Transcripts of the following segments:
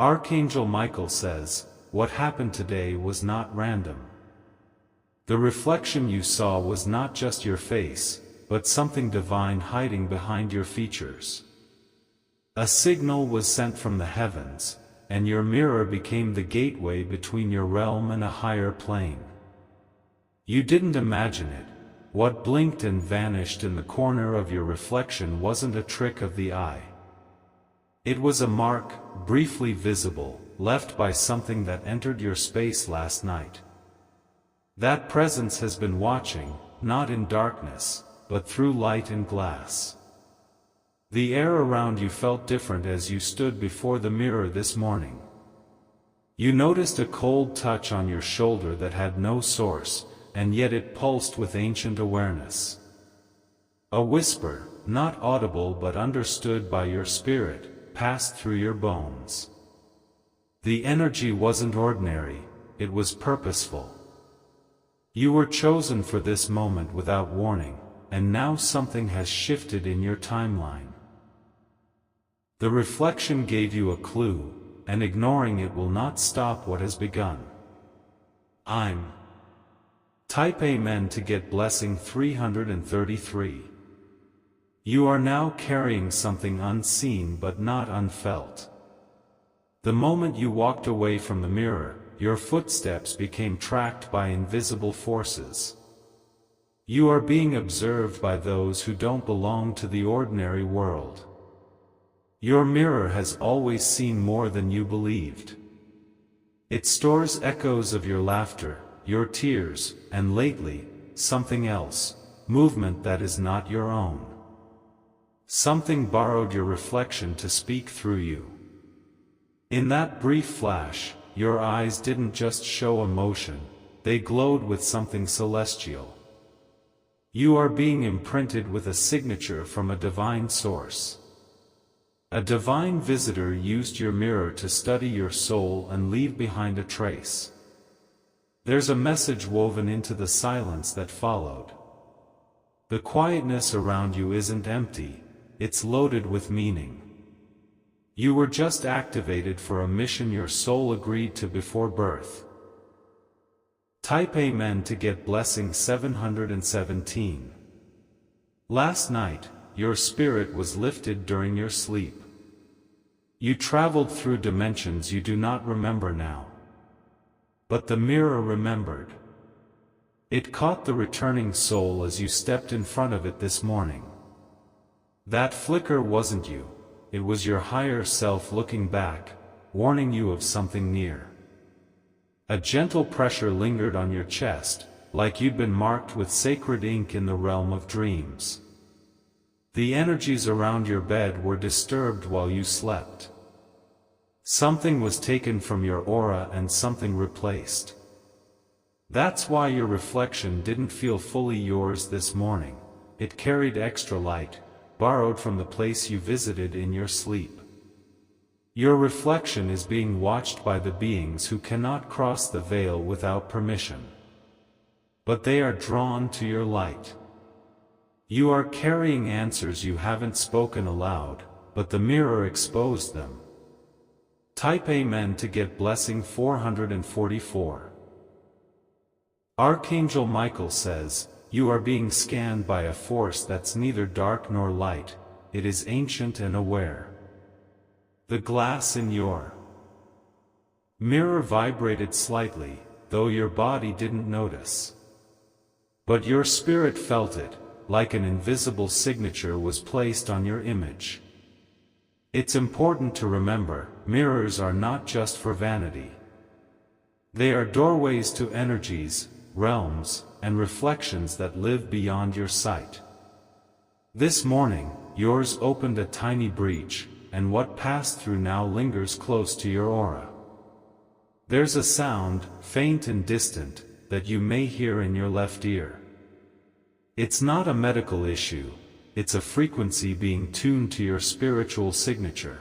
Archangel Michael says, what happened today was not random. The reflection you saw was not just your face, but something divine hiding behind your features. A signal was sent from the heavens, and your mirror became the gateway between your realm and a higher plane. You didn't imagine it. What blinked and vanished in the corner of your reflection wasn't a trick of the eye. It was a mark, briefly visible, left by something that entered your space last night. That presence has been watching, not in darkness, but through light and glass. The air around you felt different as you stood before the mirror this morning. You noticed a cold touch on your shoulder that had no source, and yet it pulsed with ancient awareness. A whisper, not audible but understood by your spirit, passed through your bones. The energy wasn't ordinary, it was purposeful. You were chosen for this moment without warning, and now something has shifted in your timeline. The reflection gave you a clue, and ignoring it will not stop what has begun. Type Amen to get blessing 333. You are now carrying something unseen but not unfelt. The moment you walked away from the mirror, your footsteps became tracked by invisible forces. You are being observed by those who don't belong to the ordinary world. Your mirror has always seen more than you believed. It stores echoes of your laughter, your tears, and lately, something else, movement that is not your own. Something borrowed your reflection to speak through you. In that brief flash, your eyes didn't just show emotion, they glowed with something celestial. You are being imprinted with a signature from a divine source. A divine visitor used your mirror to study your soul and leave behind a trace. There's a message woven into the silence that followed. The quietness around you isn't empty, it's loaded with meaning. You were just activated for a mission your soul agreed to before birth. Type Amen to get blessing 717. Last night, your spirit was lifted during your sleep. You traveled through dimensions you do not remember now. But the mirror remembered. It caught the returning soul as you stepped in front of it this morning. That flicker wasn't you, it was your higher self looking back, warning you of something near. A gentle pressure lingered on your chest, like you'd been marked with sacred ink in the realm of dreams. The energies around your bed were disturbed while you slept. Something was taken from your aura and something replaced. That's why your reflection didn't feel fully yours this morning. It carried extra light, borrowed from the place you visited in your sleep. Your reflection is being watched by the beings who cannot cross the veil without permission. But they are drawn to your light. You are carrying answers you haven't spoken aloud, but the mirror exposed them. Type Amen to get blessing 444. Archangel Michael says, you are being scanned by a force that's neither dark nor light, it is ancient and aware. The glass in your mirror vibrated slightly, though your body didn't notice. But your spirit felt it, like an invisible signature was placed on your image. It's important to remember, mirrors are not just for vanity. They are doorways to energies, realms, and reflections that live beyond your sight. This morning, yours opened a tiny breach, and what passed through now lingers close to your aura. There's a sound, faint and distant, that you may hear in your left ear. It's not a medical issue. It's a frequency being tuned to your spiritual signature.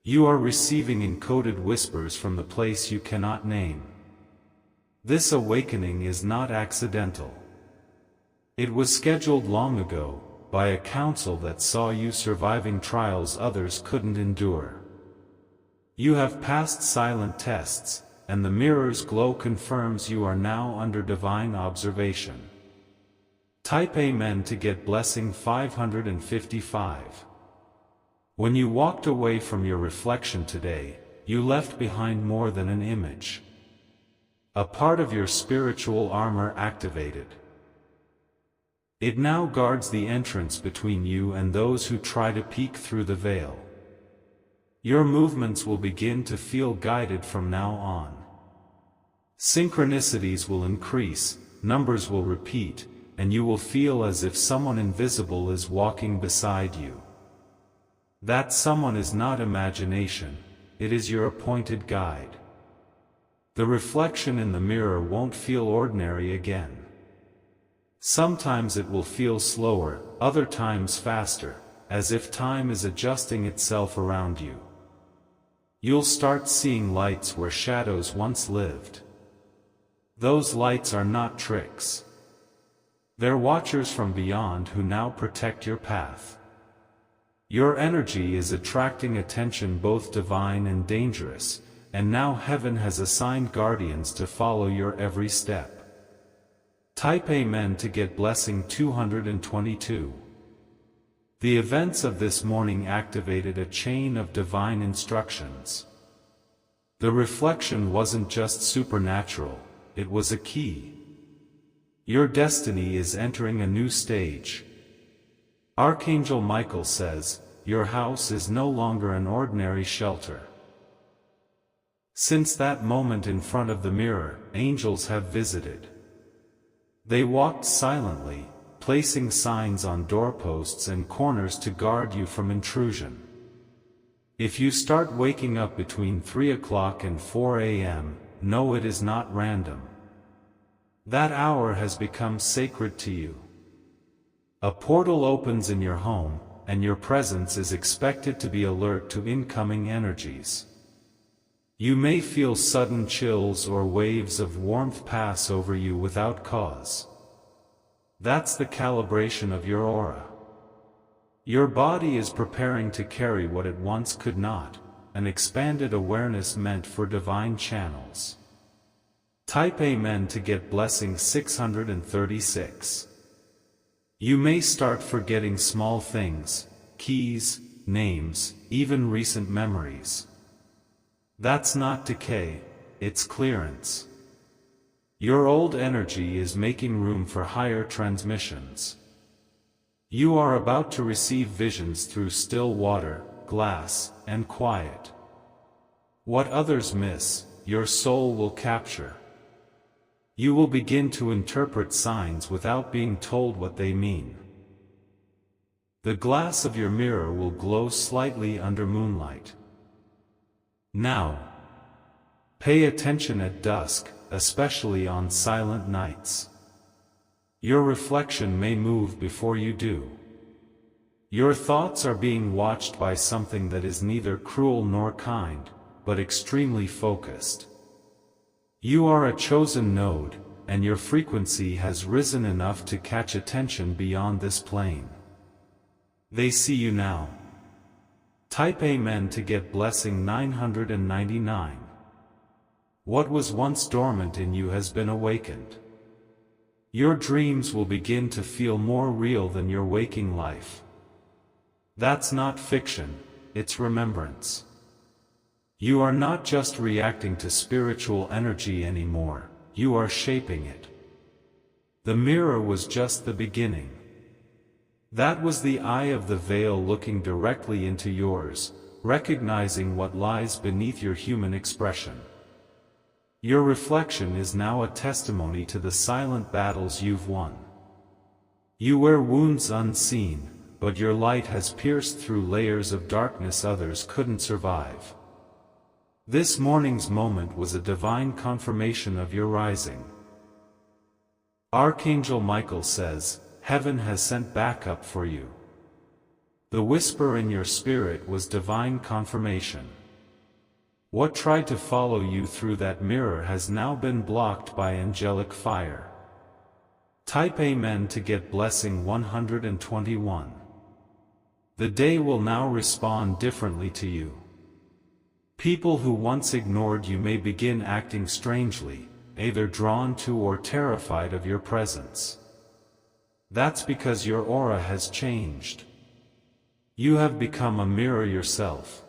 You are receiving encoded whispers from the place you cannot name. This awakening is not accidental. It was scheduled long ago, by a council that saw you surviving trials others couldn't endure. You have passed silent tests, and the mirror's glow confirms you are now under divine observation. Type Amen to get blessing 555. When you walked away from your reflection today, you left behind more than an image. A part of your spiritual armor activated. It now guards the entrance between you and those who try to peek through the veil. Your movements will begin to feel guided from now on. Synchronicities will increase, numbers will repeat, and you will feel as if someone invisible is walking beside you. That someone is not imagination, it is your appointed guide. The reflection in the mirror won't feel ordinary again. Sometimes it will feel slower, other times faster, as if time is adjusting itself around you. You'll start seeing lights where shadows once lived. Those lights are not tricks. They're watchers from beyond who now protect your path. Your energy is attracting attention both divine and dangerous, and now heaven has assigned guardians to follow your every step. Type Amen to get blessing 222. The events of this morning activated a chain of divine instructions. The reflection wasn't just supernatural, it was a key. Your destiny is entering a new stage. Archangel Michael says, your house is no longer an ordinary shelter. Since that moment in front of the mirror, angels have visited. They walked silently, placing signs on doorposts and corners to guard you from intrusion. If you start waking up between 3 o'clock and 4 a.m., know it is not random. That hour has become sacred to you. A portal opens in your home, and your presence is expected to be alert to incoming energies. You may feel sudden chills or waves of warmth pass over you without cause. That's the calibration of your aura. Your body is preparing to carry what it once could not, an expanded awareness meant for divine channels. Type Amen to get blessing 636. You may start forgetting small things, keys, names, even recent memories. That's not decay, it's clearance. Your old energy is making room for higher transmissions. You are about to receive visions through still water, glass, and quiet. What others miss, your soul will capture. You will begin to interpret signs without being told what they mean. The glass of your mirror will glow slightly under moonlight. Now, pay attention at dusk, especially on silent nights. Your reflection may move before you do. Your thoughts are being watched by something that is neither cruel nor kind, but extremely focused. You are a chosen node, and your frequency has risen enough to catch attention beyond this plane. They see you now. Type Amen to get blessing 999. What was once dormant in you has been awakened. Your dreams will begin to feel more real than your waking life. That's not fiction, it's remembrance. You are not just reacting to spiritual energy anymore, you are shaping it. The mirror was just the beginning. That was the eye of the veil looking directly into yours, recognizing what lies beneath your human expression. Your reflection is now a testimony to the silent battles you've won. You wear wounds unseen, but your light has pierced through layers of darkness others couldn't survive. This morning's moment was a divine confirmation of your rising. Archangel Michael says, heaven has sent backup for you. The whisper in your spirit was divine confirmation. What tried to follow you through that mirror has now been blocked by angelic fire. Type Amen to get blessing 121. The day will now respond differently to you. People who once ignored you may begin acting strangely, either drawn to or terrified of your presence. That's because your aura has changed. You have become a mirror yourself.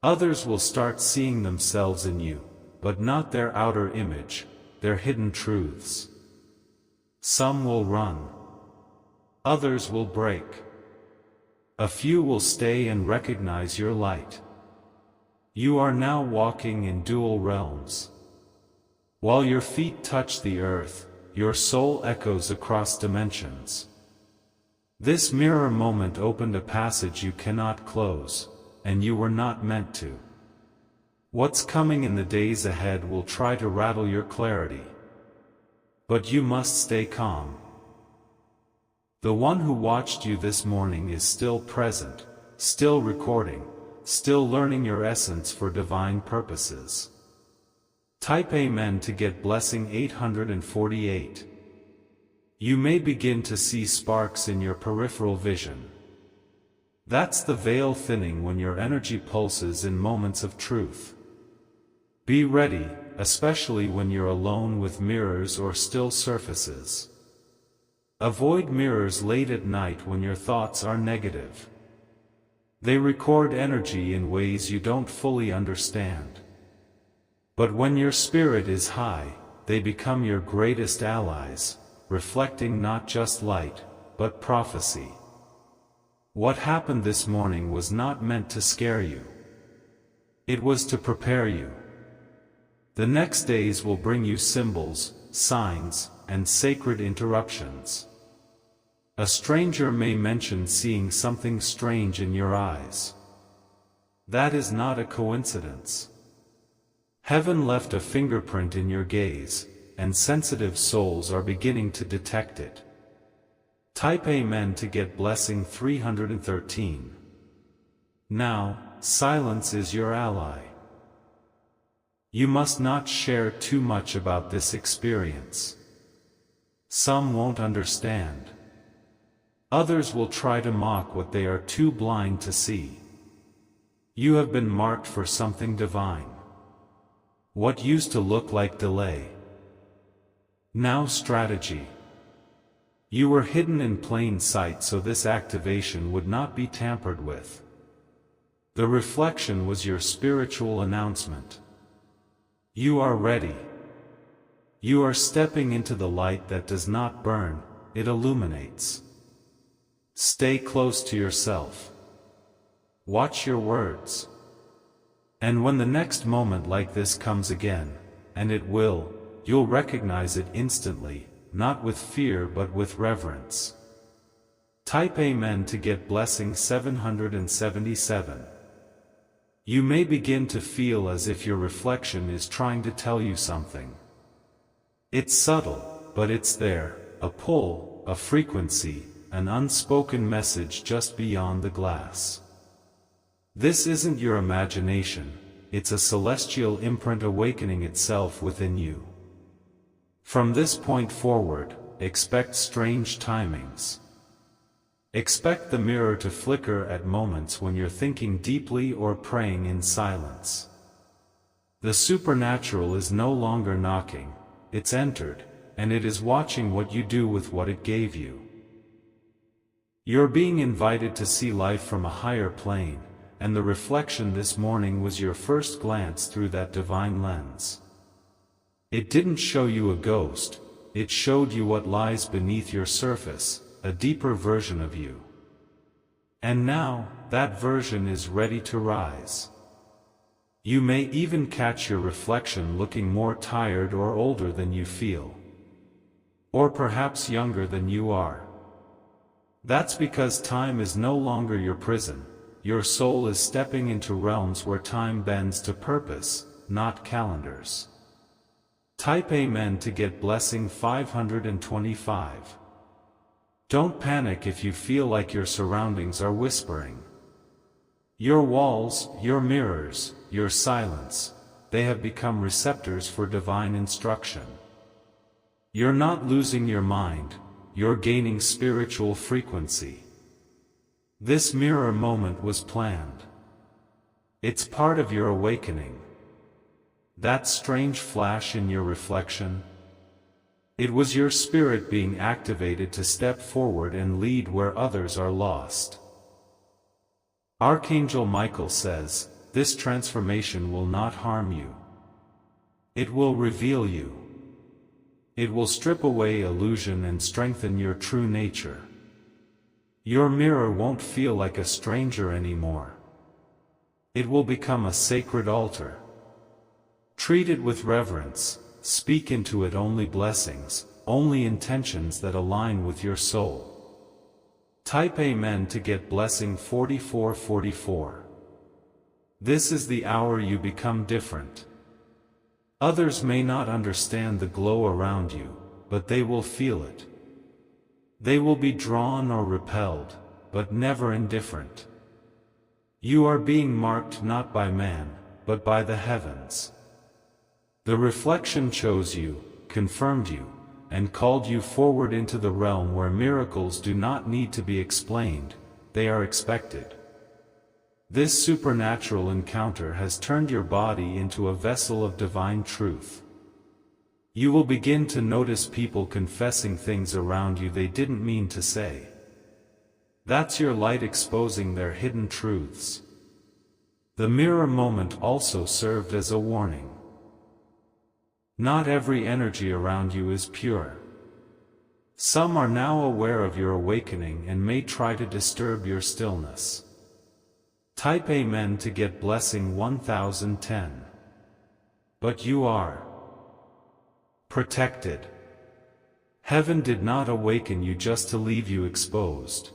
Others will start seeing themselves in you, but not their outer image, their hidden truths. Some will run. Others will break. A few will stay and recognize your light. You are now walking in dual realms. While your feet touch the earth, your soul echoes across dimensions. This mirror moment opened a passage you cannot close, and you were not meant to. What's coming in the days ahead will try to rattle your clarity. But you must stay calm. The one who watched you this morning is still present, still recording, still learning your essence for divine purposes. Type Amen to get blessing 848. You may begin to see sparks in your peripheral vision. That's the veil thinning when your energy pulses in moments of truth. Be ready, especially when you're alone with mirrors or still surfaces. Avoid mirrors late at night when your thoughts are negative. They record energy in ways you don't fully understand. But when your spirit is high, they become your greatest allies, reflecting not just light, but prophecy. What happened this morning was not meant to scare you. It was to prepare you. The next days will bring you symbols, signs, and sacred interruptions. A stranger may mention seeing something strange in your eyes. That is not a coincidence. Heaven left a fingerprint in your gaze, and sensitive souls are beginning to detect it. Type Amen to get blessing 313. Now, silence is your ally. You must not share too much about this experience. Some won't understand. Others will try to mock what they are too blind to see. You have been marked for something divine. What used to look like delay, now strategy. You were hidden in plain sight so this activation would not be tampered with. The reflection was your spiritual announcement. You are ready. You are stepping into the light that does not burn, it illuminates. Stay close to yourself. Watch your words. And when the next moment like this comes again, and it will, you'll recognize it instantly, not with fear but with reverence. Type Amen to get blessing 777. You may begin to feel as if your reflection is trying to tell you something. It's subtle, but it's there, a pull, a frequency, an unspoken message just beyond the glass. This isn't your imagination, it's a celestial imprint awakening itself within you. From this point forward, expect strange timings. Expect the mirror to flicker at moments when you're thinking deeply or praying in silence. The supernatural is no longer knocking, it's entered, and it is watching what you do with what it gave you. You're being invited to see life from a higher plane, and the reflection this morning was your first glance through that divine lens. It didn't show you a ghost, it showed you what lies beneath your surface, a deeper version of you. And now, that version is ready to rise. You may even catch your reflection looking more tired or older than you feel. Or perhaps younger than you are. That's because time is no longer your prison. Your soul is stepping into realms where time bends to purpose, not calendars. Type Amen to get blessing 525. Don't panic if you feel like your surroundings are whispering. Your walls, your mirrors, your silence, they have become receptors for divine instruction. You're not losing your mind, you're gaining spiritual frequency. This mirror moment was planned. It's part of your awakening. That strange flash in your reflection? It was your spirit being activated to step forward and lead where others are lost. Archangel Michael says, this transformation will not harm you. It will reveal you. It will strip away illusion and strengthen your true nature. Your mirror won't feel like a stranger anymore. It will become a sacred altar. Treat it with reverence, speak into it only blessings, only intentions that align with your soul. Type Amen to get blessing 4444. This is the hour you become different. Others may not understand the glow around you, but they will feel it. They will be drawn or repelled, but never indifferent. You are being marked not by man, but by the heavens. The reflection chose you, confirmed you, and called you forward into the realm where miracles do not need to be explained, they are expected. This supernatural encounter has turned your body into a vessel of divine truth. You will begin to notice people confessing things around you they didn't mean to say. That's your light exposing their hidden truths. The mirror moment also served as a warning. Not every energy around you is pure. Some are now aware of your awakening and may try to disturb your stillness. Type Amen to get blessing 1010. But you are protected. Heaven did not awaken you just to leave you exposed.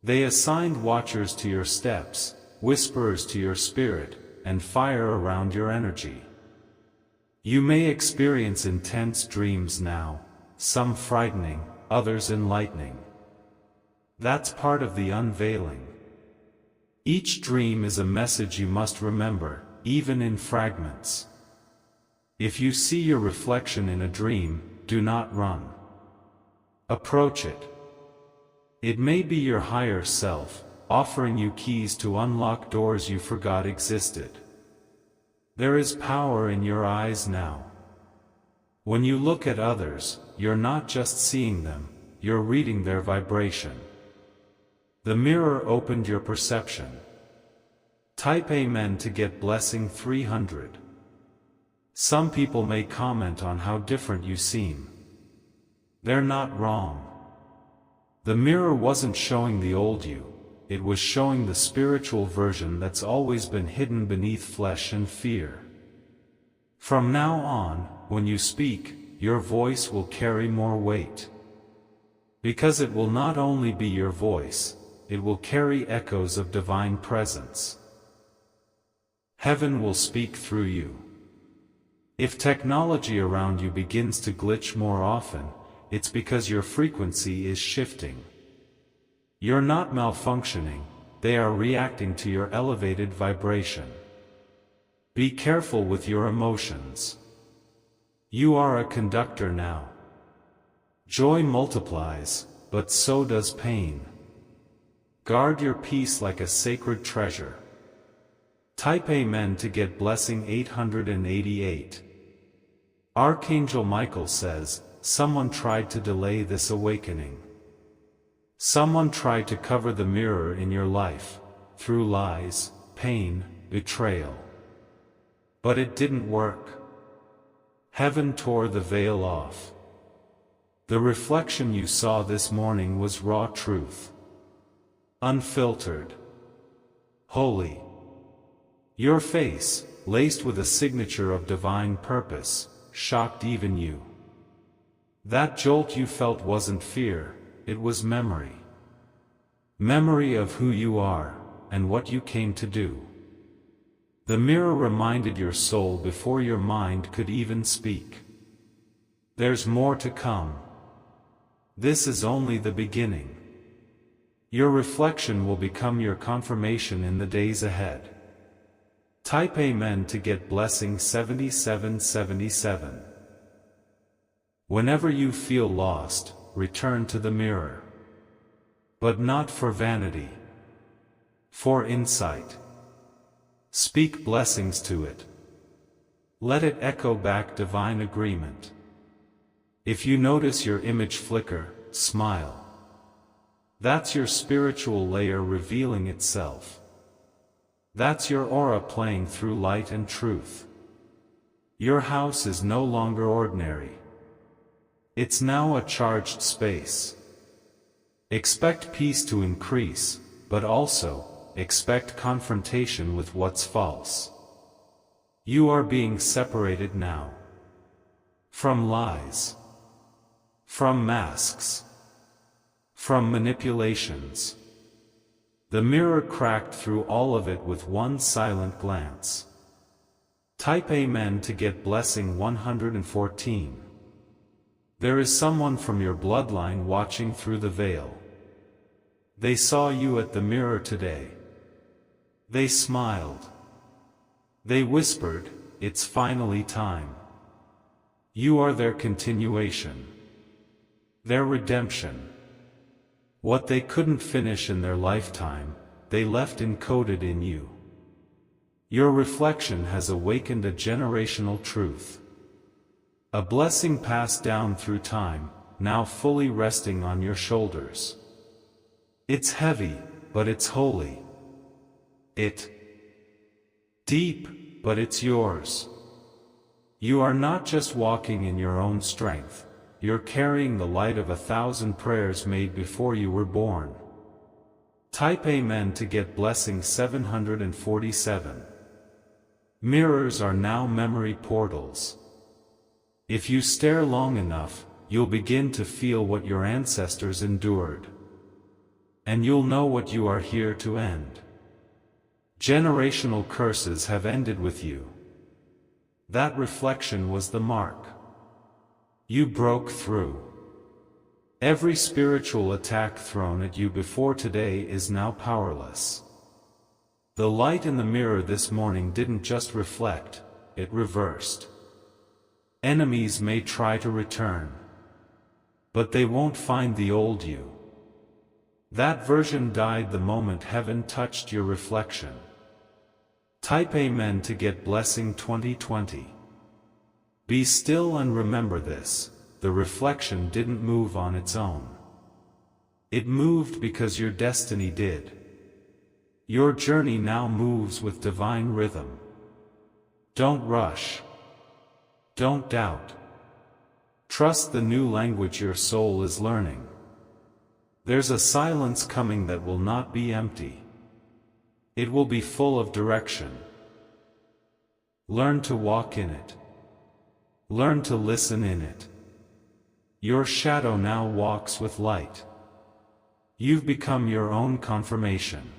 They assigned watchers to your steps, whisperers to your spirit, and fire around your energy. You may experience intense dreams now, some frightening, others enlightening. That's part of the unveiling. Each dream is a message you must remember, even in fragments. If you see your reflection in a dream, do not run. Approach it. It may be your higher self, offering you keys to unlock doors you forgot existed. There is power in your eyes now. When you look at others, you're not just seeing them, you're reading their vibration. The mirror opened your perception. Type Amen to get blessing 300. Some people may comment on how different you seem. They're not wrong. The mirror wasn't showing the old you, it was showing the spiritual version that's always been hidden beneath flesh and fear. From now on, when you speak, your voice will carry more weight. Because it will not only be your voice, it will carry echoes of divine presence. Heaven will speak through you. If technology around you begins to glitch more often, it's because your frequency is shifting. You're not malfunctioning, they are reacting to your elevated vibration. Be careful with your emotions. You are a conductor now. Joy multiplies, but so does pain. Guard your peace like a sacred treasure. Type Amen to get blessing 888. Archangel Michael says, someone tried to delay this awakening. Someone tried to cover the mirror in your life, through lies, pain, betrayal. But it didn't work. Heaven tore the veil off. The reflection you saw this morning was raw truth. Unfiltered. Holy. Your face, laced with a signature of divine purpose, shocked even you. That jolt you felt wasn't fear, it was memory. Memory of who you are, and what you came to do. The mirror reminded your soul before your mind could even speak. There's more to come. This is only the beginning. Your reflection will become your confirmation in the days ahead. Type Amen to get blessing 7777. Whenever you feel lost, return to the mirror. But not for vanity. For insight. Speak blessings to it. Let it echo back divine agreement. If you notice your image flicker, smile. That's your spiritual layer revealing itself. That's your aura playing through light and truth. Your house is no longer ordinary. It's now a charged space. Expect peace to increase, but also, expect confrontation with what's false. You are being separated now. From lies. From masks. From manipulations. The mirror cracked through all of it with one silent glance. Type Amen to get blessing 114. There is someone from your bloodline watching through the veil. They saw you at the mirror today. They smiled. They whispered, "It's finally time." You are their continuation. Their redemption. What they couldn't finish in their lifetime, they left encoded in you. Your reflection has awakened a generational truth. A blessing passed down through time, now fully resting on your shoulders. It's heavy, but it's holy. It's deep, but it's yours. You are not just walking in your own strength, you're carrying the light of 1,000 prayers made before you were born. Type Amen to get blessing 747. Mirrors are now memory portals. If you stare long enough, you'll begin to feel what your ancestors endured. And you'll know what you are here to end. Generational curses have ended with you. That reflection was the mark. You broke through. Every spiritual attack thrown at you before today is now powerless. The light in the mirror this morning didn't just reflect, it reversed. Enemies may try to return, but they won't find the old you. That version died the moment heaven touched your reflection. Type Amen to get blessing 2020. Be still and remember this, the reflection didn't move on its own. It moved because your destiny did. Your journey now moves with divine rhythm. Don't rush. Don't doubt. Trust the new language your soul is learning. There's a silence coming that will not be empty. It will be full of direction. Learn to walk in it. Learn to listen in it. Your shadow now walks with light. You've become your own confirmation.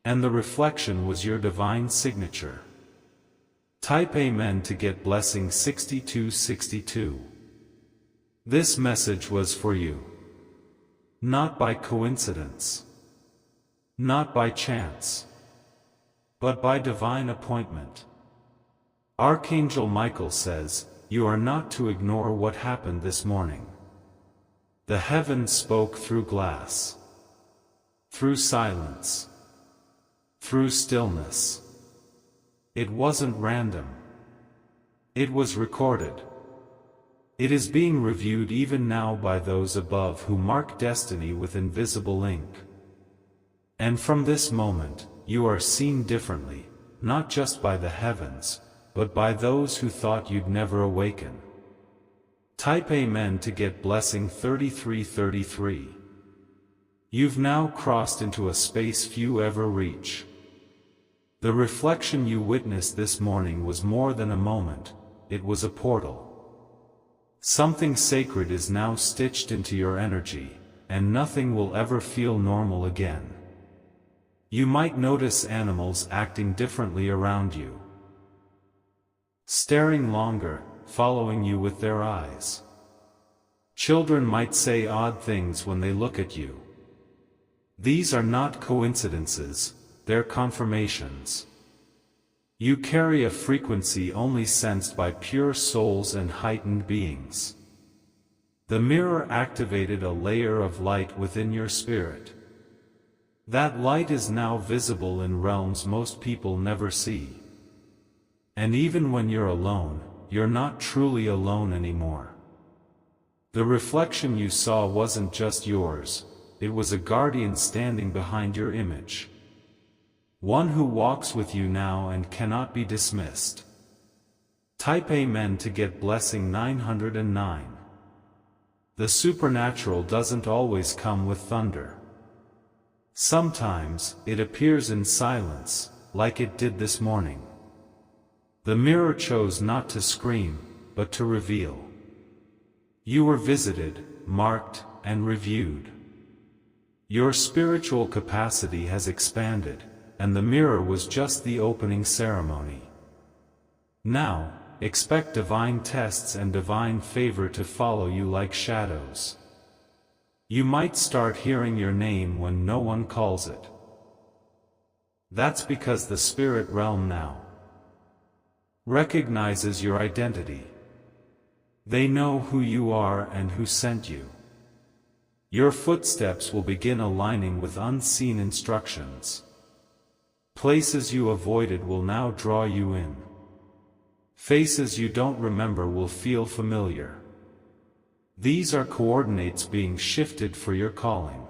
And the reflection was your divine signature. Type Amen to get blessing 6262. This message was for you. Not by coincidence. Not by chance. But by divine appointment. Archangel Michael says, you are not to ignore what happened this morning. The heavens spoke through glass. Through silence. Through stillness. It wasn't random. It was recorded. It is being reviewed even now by those above who mark destiny with invisible ink. And from this moment, you are seen differently, not just by the heavens, but by those who thought you'd never awaken. Type Amen to get blessing 3333. You've now crossed into a space few ever reach. The reflection you witnessed this morning was more than a moment, it was a portal. Something sacred is now stitched into your energy, and nothing will ever feel normal again. You might notice animals acting differently around you. Staring longer, following you with their eyes. Children might say odd things when they look at you. These are not coincidences, they're confirmations. You carry a frequency only sensed by pure souls and heightened beings. The mirror activated a layer of light within your spirit. That light is now visible in realms most people never see. And even when you're alone, you're not truly alone anymore. The reflection you saw wasn't just yours, it was a guardian standing behind your image. One who walks with you now and cannot be dismissed. Type Amen to get blessing 909. The supernatural doesn't always come with thunder. Sometimes, it appears in silence, like it did this morning. The mirror chose not to scream, but to reveal. You were visited, marked, and reviewed. Your spiritual capacity has expanded, and the mirror was just the opening ceremony. Now, expect divine tests and divine favor to follow you like shadows. You might start hearing your name when no one calls it. That's because the spirit realm now recognizes your identity. They know who you are and who sent you. Your footsteps will begin aligning with unseen instructions. Places you avoided will now draw you in. Faces you don't remember will feel familiar. These are coordinates being shifted for your calling.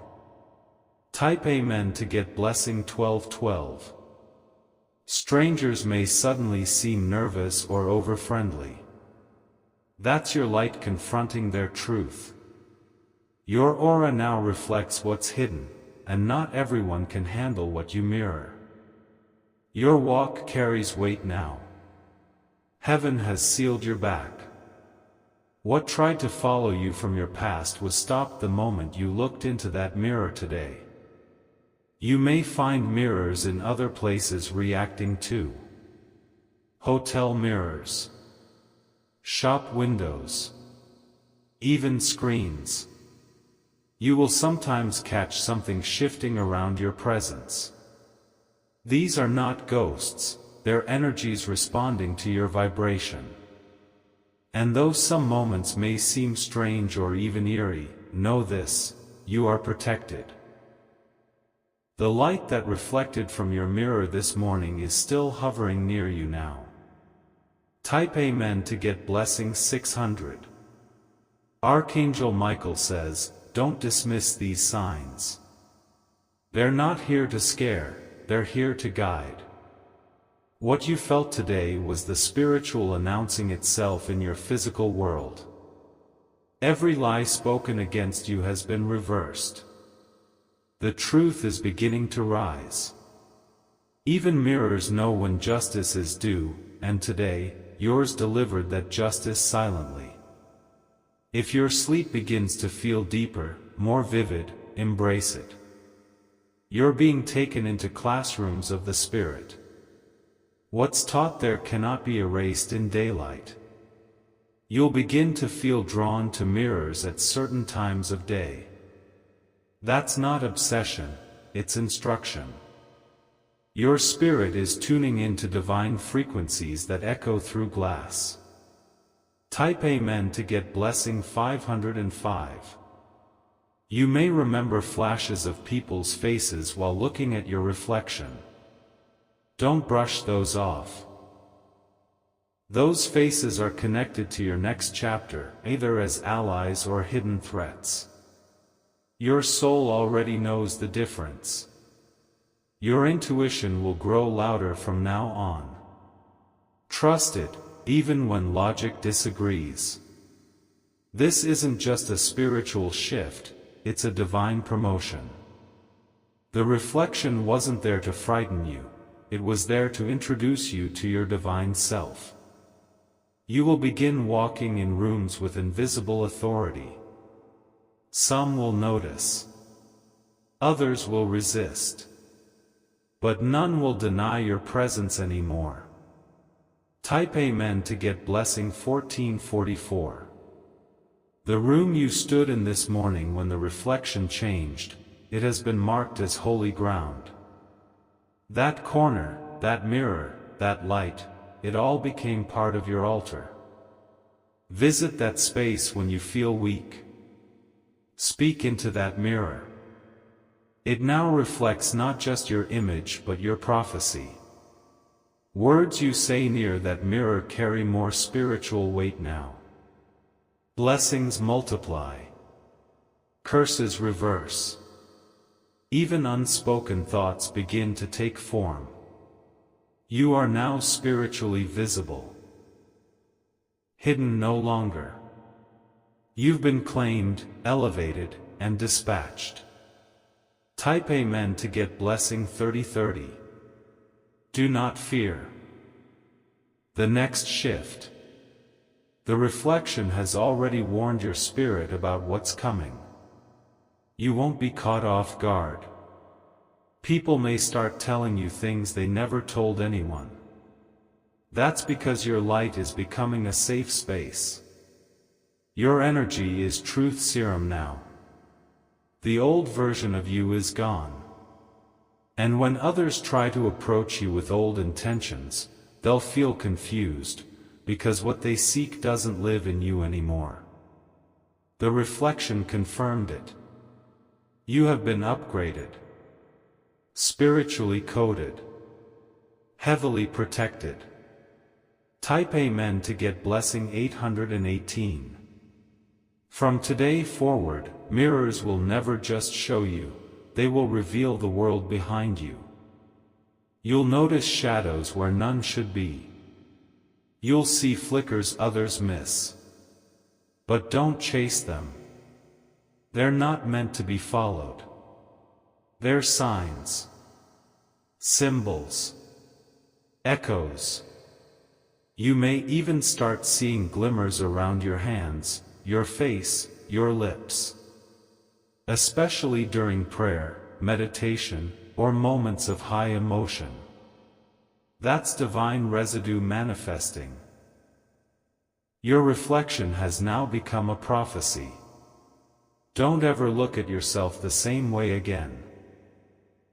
Type Amen to get blessing 1212. Strangers may suddenly seem nervous or over-friendly. That's your light confronting their truth. Your aura now reflects what's hidden, and not everyone can handle what you mirror. Your walk carries weight now. Heaven has sealed your back. What tried to follow you from your past was stopped the moment you looked into that mirror today. You may find mirrors in other places reacting too. Hotel mirrors, shop windows, even screens. You will sometimes catch something shifting around your presence. These are not ghosts, they're energies responding to your vibration. And though some moments may seem strange or even eerie, know this: you are protected. The light that reflected from your mirror this morning is still hovering near you now. Type Amen to get blessing 600. Archangel Michael says, don't dismiss these signs. They're not here to scare, they're here to guide. What you felt today was the spiritual announcing itself in your physical world. Every lie spoken against you has been reversed. The truth is beginning to rise. Even mirrors know when justice is due, and today, yours delivered that justice silently. If your sleep begins to feel deeper, more vivid, embrace it. You're being taken into classrooms of the spirit. What's taught there cannot be erased in daylight. You'll begin to feel drawn to mirrors at certain times of day. That's not obsession, it's instruction. Your spirit is tuning into divine frequencies that echo through glass. Type Amen to get blessing 505. You may remember flashes of people's faces while looking at your reflection. Don't brush those off. Those faces are connected to your next chapter, either as allies or hidden threats. Your soul already knows the difference. Your intuition will grow louder from now on. Trust it, even when logic disagrees. This isn't just a spiritual shift, it's a divine promotion. The reflection wasn't there to frighten you, it was there to introduce you to your divine self. You will begin walking in rooms with invisible authority. Some will notice. Others will resist. But none will deny your presence anymore. Type Amen to get blessing 1444. The room you stood in this morning when the reflection changed, it has been marked as holy ground. That corner, that mirror, that light, it all became part of your altar. Visit that space when you feel weak. Speak into that mirror. It now reflects not just your image but your prophecy. Words you say near that mirror carry more spiritual weight now. Blessings multiply. Curses reverse. Even unspoken thoughts begin to take form. You are now spiritually visible. Hidden no longer. You've been claimed, elevated, and dispatched. Type Amen to get blessing 3030. Do not fear. The next shift. The reflection has already warned your spirit about what's coming. You won't be caught off guard. People may start telling you things they never told anyone. That's because your light is becoming a safe space. Your energy is truth serum now. The old version of you is gone. And when others try to approach you with old intentions, they'll feel confused, because what they seek doesn't live in you anymore. The reflection confirmed it. You have been upgraded. Spiritually coded. Heavily protected. Type Amen to get blessing 818. From today forward, mirrors will never just show you, they will reveal the world behind you. You'll notice shadows where none should be. You'll see flickers others miss. But don't chase them. They're not meant to be followed. They're signs. Symbols. Echoes. You may even start seeing glimmers around your hands, your face, your lips. Especially during prayer, meditation, or moments of high emotion. That's divine residue manifesting. Your reflection has now become a prophecy. Don't ever look at yourself the same way again.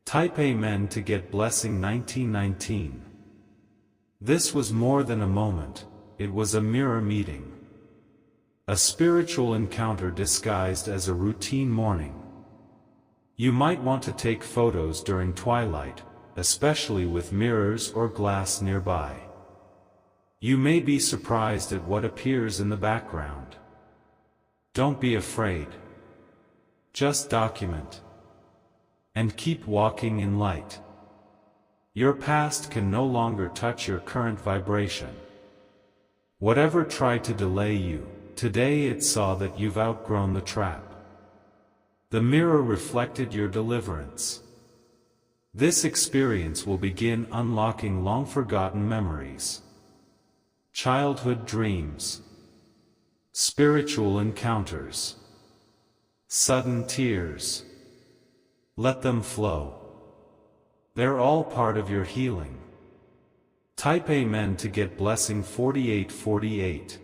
Type Amen to get blessing 1919. This was more than a moment, it was a mirror meeting. A spiritual encounter disguised as a routine morning. You might want to take photos during twilight, especially with mirrors or glass nearby. You may be surprised at what appears in the background. Don't be afraid. Just document. And keep walking in light. Your past can no longer touch your current vibration. Whatever tried to delay you, today it saw that you've outgrown the trap. The mirror reflected your deliverance. This experience will begin unlocking long-forgotten memories. Childhood dreams. Spiritual encounters. Sudden tears. Let them flow. They're all part of your healing. Type Amen to get blessing 4848.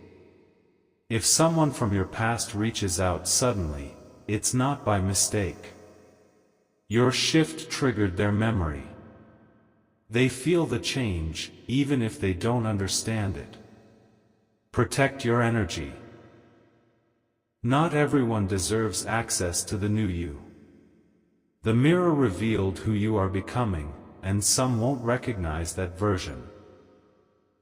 If someone from your past reaches out suddenly, it's not by mistake. Your shift triggered their memory. They feel the change, even if they don't understand it. Protect your energy. Not everyone deserves access to the new you. The mirror revealed who you are becoming, and some won't recognize that version.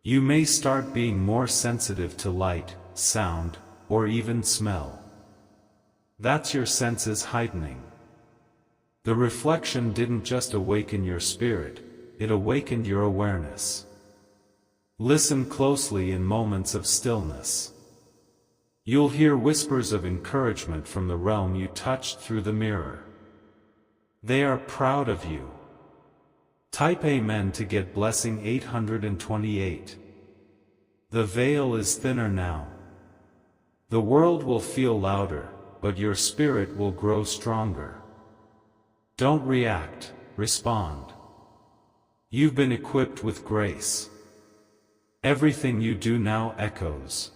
You may start being more sensitive to light, sound, or even smell. That's your senses heightening. The reflection didn't just awaken your spirit, it awakened your awareness. Listen closely in moments of stillness. You'll hear whispers of encouragement from the realm you touched through the mirror. They are proud of you. Type Amen to get blessing 828. The veil is thinner now. The world will feel louder, but your spirit will grow stronger. Don't react, respond. You've been equipped with grace. Everything you do now echoes.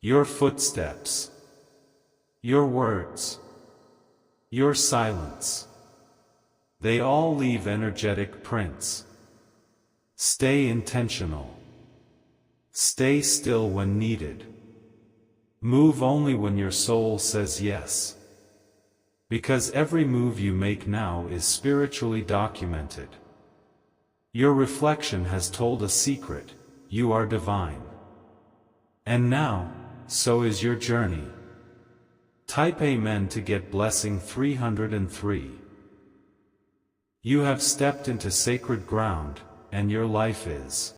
Your footsteps. Your words. Your silence. They all leave energetic prints. Stay intentional. Stay still when needed. Move only when your soul says yes. Because every move you make now is spiritually documented. Your reflection has told a secret, you are divine. And now, so is your journey. Type Amen to get blessing 303. You have stepped into sacred ground, and your life is